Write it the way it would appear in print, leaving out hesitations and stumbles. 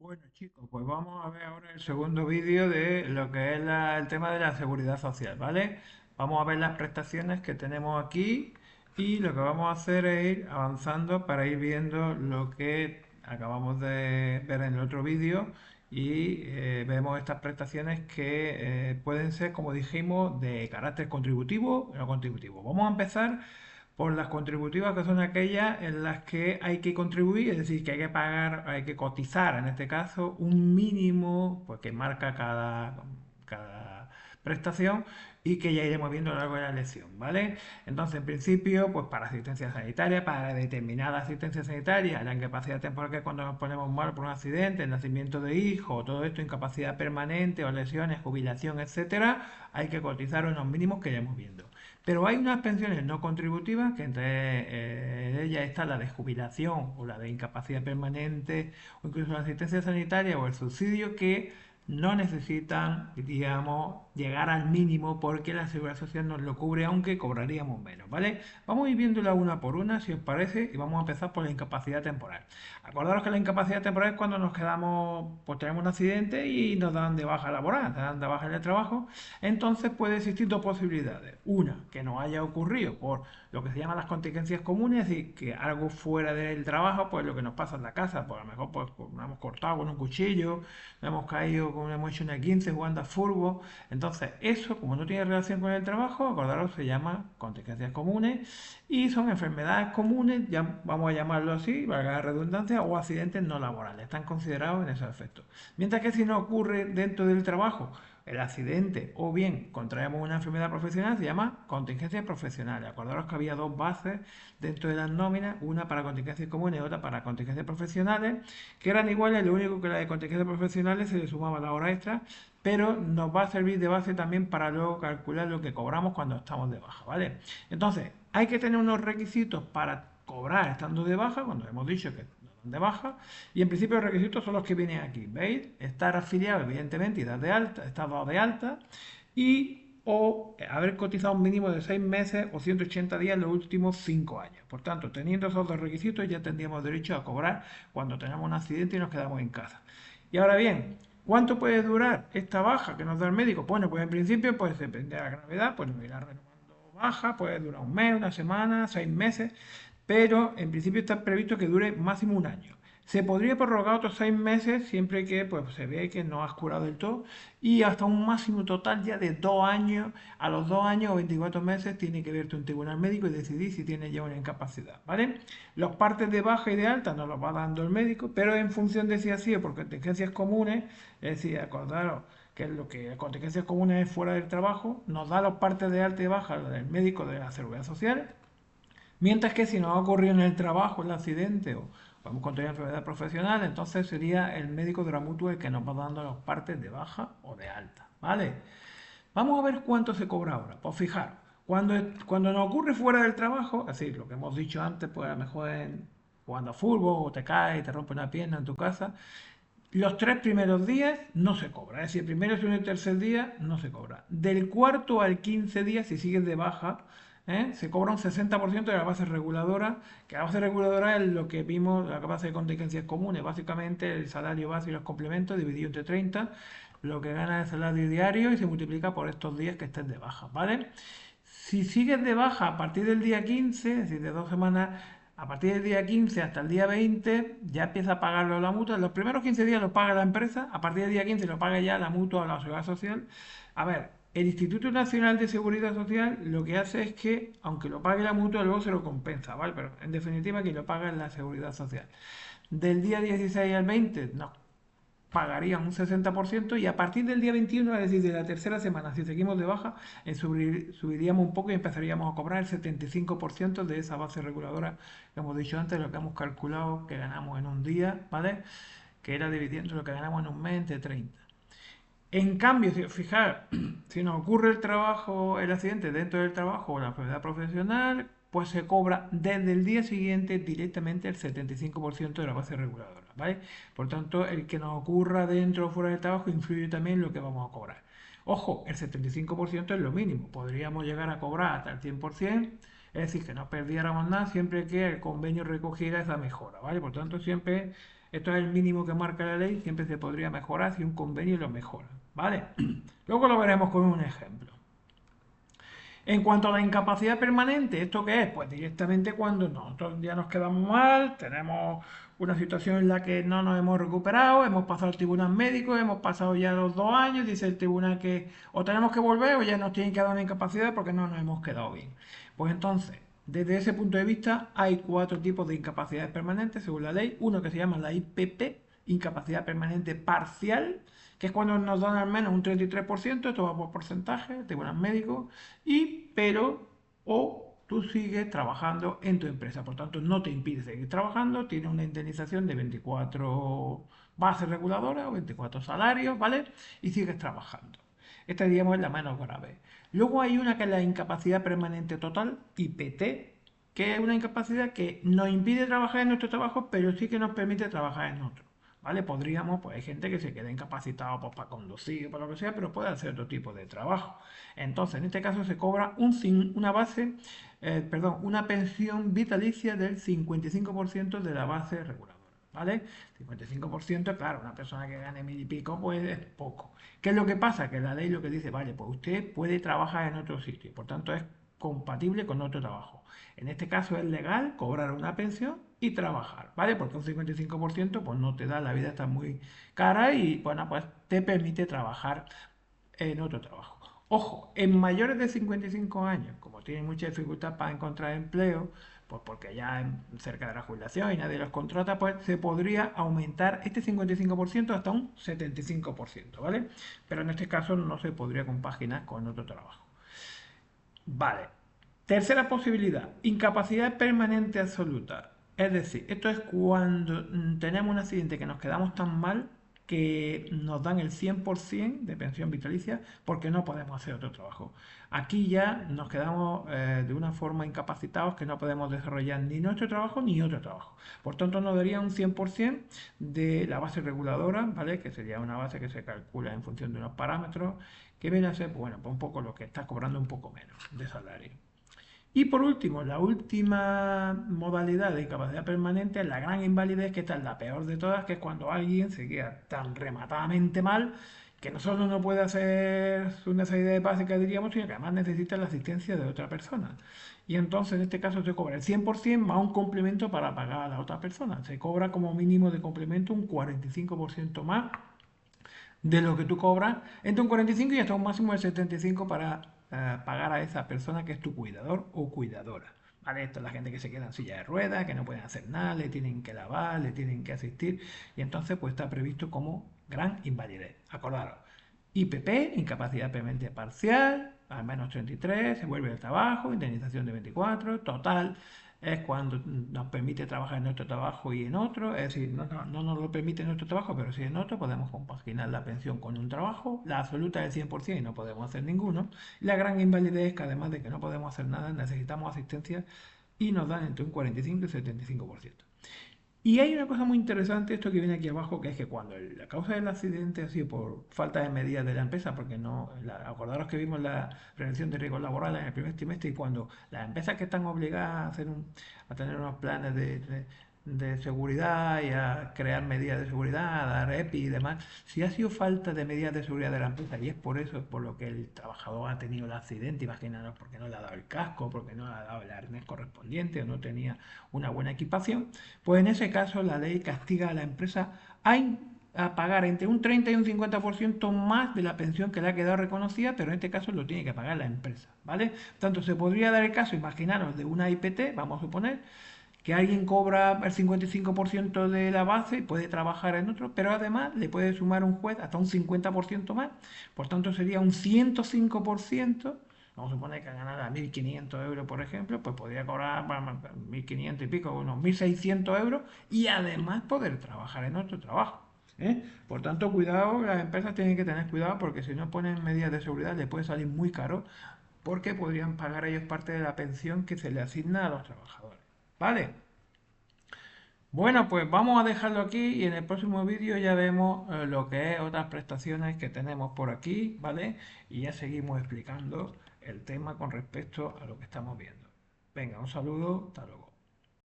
Bueno chicos, pues vamos a ver ahora el segundo vídeo de lo que es el tema de la seguridad social, ¿vale? Vamos a ver las prestaciones que tenemos aquí y lo que vamos a hacer es ir avanzando para ir viendo lo que acabamos de ver en el otro vídeo y vemos estas prestaciones que pueden ser, como dijimos, de carácter contributivo o no contributivo. Vamos a empezar por las contributivas, que son aquellas en las que hay que contribuir, es decir, que hay que pagar, hay que cotizar, en este caso, un mínimo pues, que marca cada prestación y que ya iremos viendo a lo largo de la lección, ¿vale? Entonces, en principio, pues para asistencia sanitaria, para determinada asistencia sanitaria, la incapacidad temporal, que es cuando nos ponemos mal por un accidente, el nacimiento de hijos, todo esto, incapacidad permanente o lesiones, jubilación, etcétera, hay que cotizar unos mínimos que iremos viendo. Pero hay unas pensiones no contributivas, que entre ellas está la de jubilación o la de incapacidad permanente o incluso la asistencia sanitaria o el subsidio, que no necesitan, digamos, llegar al mínimo porque la seguridad social nos lo cubre, aunque cobraríamos menos, ¿vale? Vamos a ir viéndola una por una, si os parece, y vamos a empezar por la incapacidad temporal. Acordaros que la incapacidad temporal es cuando nos quedamos, pues tenemos un accidente y nos dan de baja laboral, nos dan de baja en el trabajo. Entonces puede existir dos posibilidades. Una, que nos haya ocurrido por lo que se llaman las contingencias comunes, es decir, que algo fuera del trabajo, pues lo que nos pasa en la casa, pues a lo mejor pues, nos hemos cortado con un cuchillo, nos hemos caído, como hemos hecho una 15 jugando a fútbol. Entonces, eso, como no tiene relación con el trabajo, acordaros, se llama contingencias comunes y son enfermedades comunes, ya vamos a llamarlo así, valga la redundancia, o accidentes no laborales. Están considerados en esos efectos. Mientras que si no ocurre dentro del trabajo, el accidente o bien contraemos una enfermedad profesional, se llama contingencia profesional. Acordaros que había dos bases dentro de las nóminas, una para contingencias comunes y otra para contingencias profesionales, que eran iguales, lo único que la de contingencias profesionales se le sumaba la hora extra, pero nos va a servir de base también para luego calcular lo que cobramos cuando estamos de baja, ¿vale? Entonces, hay que tener unos requisitos para cobrar estando de baja, cuando hemos dicho que de baja, y en principio los requisitos son los que vienen aquí, ¿veis? Estar afiliado, evidentemente, y dar de alta, estar dado de alta, y o haber cotizado un mínimo de 6 meses o 180 días en los últimos 5 años. Por tanto, teniendo esos dos requisitos, ya tendríamos derecho a cobrar cuando tenemos un accidente y nos quedamos en casa. Y ahora bien, ¿cuánto puede durar esta baja que nos da el médico? Bueno, pues en principio, pues depende de la gravedad, pues nos irá renovando baja, puede durar un mes, una semana, 6 meses, pero en principio está previsto que dure máximo un año. Se podría prorrogar otros 6 meses siempre que pues, se ve que no has curado del todo y hasta un máximo total ya de 2 años. A los 2 años o 24 meses tiene que verte un tribunal médico y decidir si tiene ya una incapacidad, ¿vale? Los partes de baja y de alta nos los va dando el médico, pero en función de si ha sido por contingencias comunes, es decir, acordaros que es lo que contingencias comunes es fuera del trabajo, nos da los partes de alta y baja del médico de la seguridad social. Mientras que si nos ha ocurrido en el trabajo el accidente o podemos contraer enfermedad profesional, entonces sería el médico de la mutua el que nos va dando los partes de baja o de alta, ¿vale? Vamos a ver cuánto se cobra ahora. Pues fijaros, cuando nos ocurre fuera del trabajo, es decir, lo que hemos dicho antes, pues a lo mejor jugando a fútbol o te caes y te rompe una pierna en tu casa, los 3 primeros días no se cobra, es decir, el primero, segundo y tercer día no se cobra. Del cuarto al 15 días, si sigues de baja, se cobra un 60% de la base reguladora, que la base reguladora es lo que vimos, la base de contingencias comunes, básicamente el salario base y los complementos dividido entre 30, lo que gana el salario diario y se multiplica por estos días que estés de baja, ¿vale? Si sigues de baja a partir del día 15, es decir, de 2 semanas, a partir del día 15 hasta el día 20, ya empieza a pagarlo la mutua. Los primeros 15 días lo paga la empresa, a partir del día 15 lo paga ya la mutua o la seguridad social. A ver, el Instituto Nacional de Seguridad Social lo que hace es que, aunque lo pague la mutua, luego se lo compensa, ¿vale? Pero en definitiva, quien lo paga es la seguridad social. Del día 16 al 20, no, pagarían un 60% y a partir del día 21, es decir, de la tercera semana, si seguimos de baja, subiríamos un poco y empezaríamos a cobrar el 75% de esa base reguladora que hemos dicho antes, lo que hemos calculado que ganamos en un día, ¿vale? Que era dividiendo lo que ganamos en un mes entre 30. En cambio, si fijar, si nos ocurre el trabajo, el accidente dentro del trabajo o la enfermedad profesional, pues se cobra desde el día siguiente directamente el 75% de la base reguladora, ¿vale? Por tanto, el que nos ocurra dentro o fuera del trabajo influye también en lo que vamos a cobrar. Ojo, el 75% es lo mínimo, podríamos llegar a cobrar hasta el 100%, es decir, que no perdiéramos nada siempre que el convenio recogiera esa mejora, ¿vale? Por tanto, siempre Esto es el mínimo que marca la ley, siempre se podría mejorar si un convenio lo mejora, ¿vale? Luego lo veremos con un ejemplo. En cuanto a la incapacidad permanente, ¿esto qué es? Pues directamente cuando nosotros ya nos quedamos mal, tenemos una situación en la que no nos hemos recuperado, hemos pasado al tribunal médico, hemos pasado ya los 2 años, dice el tribunal que o tenemos que volver o ya nos tienen que dar una incapacidad porque no nos hemos quedado bien. Pues entonces, desde ese punto de vista, hay 4 tipos de incapacidades permanentes según la ley. Uno que se llama la IPP, incapacidad permanente parcial, que es cuando nos dan al menos un 33%, esto va por porcentaje, tribunal médico, pero o tú sigues trabajando en tu empresa, por tanto no te impide seguir trabajando, tiene una indemnización de 24 bases reguladoras o 24 salarios, ¿vale? Y sigues trabajando. Esta, digamos, es la menos grave. Luego hay una que es la incapacidad permanente total, IPT, que es una incapacidad que nos impide trabajar en nuestro trabajo, pero sí que nos permite trabajar en otro. ¿Vale? Podríamos, pues hay gente que se queda incapacitado pues, para conducir o para lo que sea, pero puede hacer otro tipo de trabajo. Entonces, en este caso se cobra una base, perdón, una pensión vitalicia del 55% de la base reguladora. ¿Vale? 55%, claro, una persona que gane 1000 y pico, pues es poco. ¿Qué es lo que pasa? Que la ley lo que dice, vale, pues usted puede trabajar en otro sitio, por tanto es compatible con otro trabajo. En este caso es legal cobrar una pensión y trabajar, ¿vale? Porque un 55% pues no te da, la vida está muy cara y bueno, pues te permite trabajar en otro trabajo. Ojo, en mayores de 55 años, como tienen mucha dificultad para encontrar empleo, pues porque ya cerca de la jubilación y nadie los contrata, pues se podría aumentar este 55% hasta un 75%, ¿vale? Pero en este caso no se podría compaginar con otro trabajo. Vale. Tercera posibilidad, incapacidad permanente absoluta. Es decir, esto es cuando tenemos un accidente que nos quedamos tan mal que nos dan el 100% de pensión vitalicia porque no podemos hacer otro trabajo. Aquí ya nos quedamos de una forma incapacitados que no podemos desarrollar ni nuestro trabajo ni otro trabajo. Por tanto, nos daría un 100% de la base reguladora, ¿vale? Que sería una base que se calcula en función de unos parámetros que viene a ser, bueno, pues un poco lo que estás cobrando un poco menos de salario. Y por último, la última modalidad de incapacidad permanente es la gran invalidez, que esta es la peor de todas, que es cuando alguien se queda tan rematadamente mal que no solo no puede hacer sus necesidades básicas, diríamos, sino que además necesita la asistencia de otra persona. Y entonces en este caso se cobra el 100% más un complemento para pagar a la otra persona. Se cobra como mínimo de complemento un 45% más de lo que tú cobras, entre un 45 y hasta un máximo de 75 para pagar a esa persona que es tu cuidador o cuidadora. ¿Vale? Esto es la gente que se queda en silla de ruedas, que no pueden hacer nada, le tienen que lavar, le tienen que asistir, y entonces pues está previsto como gran invalidez. Acordaros, IPP, incapacidad permanente parcial, al menos 33, se vuelve al trabajo, indemnización de 24, total, es cuando nos permite trabajar en nuestro trabajo y en otro, es decir, no nos lo permite en nuestro trabajo, pero si en otro podemos compaginar la pensión con un trabajo, la absoluta es del 100% y no podemos hacer ninguno, y la gran invalidez es que además de que no podemos hacer nada, necesitamos asistencia y nos dan entre un 45 y 75%. Y hay una cosa muy interesante, esto que viene aquí abajo, que es que cuando la causa del accidente ha sido por falta de medidas de la empresa, porque no, acordaros que vimos la prevención de riesgos laborales en el primer trimestre, y cuando las empresas que están obligadas a tener unos planes de seguridad y a crear medidas de seguridad, a dar EPI y demás, si ha sido falta de medidas de seguridad de la empresa, y es por eso por lo que el trabajador ha tenido el accidente, imaginaros, porque no le ha dado el casco, porque no le ha dado el arnés correspondiente o no tenía una buena equipación, pues en ese caso la ley castiga a la empresa a pagar entre un 30 y un 50% más de la pensión que le ha quedado reconocida, pero en este caso lo tiene que pagar la empresa, ¿vale? Tanto se podría dar el caso, imaginaros, de una IPT, vamos a suponer, que alguien cobra el 55% de la base y puede trabajar en otro, pero además le puede sumar un juez hasta un 50% más, por tanto sería un 105%. Vamos a suponer que ganara 1.500 euros, por ejemplo, pues podría cobrar 1.500 y pico, unos 1.600 euros y además poder trabajar en otro trabajo. ¿Eh? Por tanto, cuidado, las empresas tienen que tener cuidado porque si no ponen medidas de seguridad les puede salir muy caro porque podrían pagar ellos parte de la pensión que se le asigna a los trabajadores. ¿Vale? Bueno, pues vamos a dejarlo aquí y en el próximo vídeo ya vemos lo que es otras prestaciones que tenemos por aquí, ¿vale? Y ya seguimos explicando el tema con respecto a lo que estamos viendo. Venga, un saludo, hasta luego.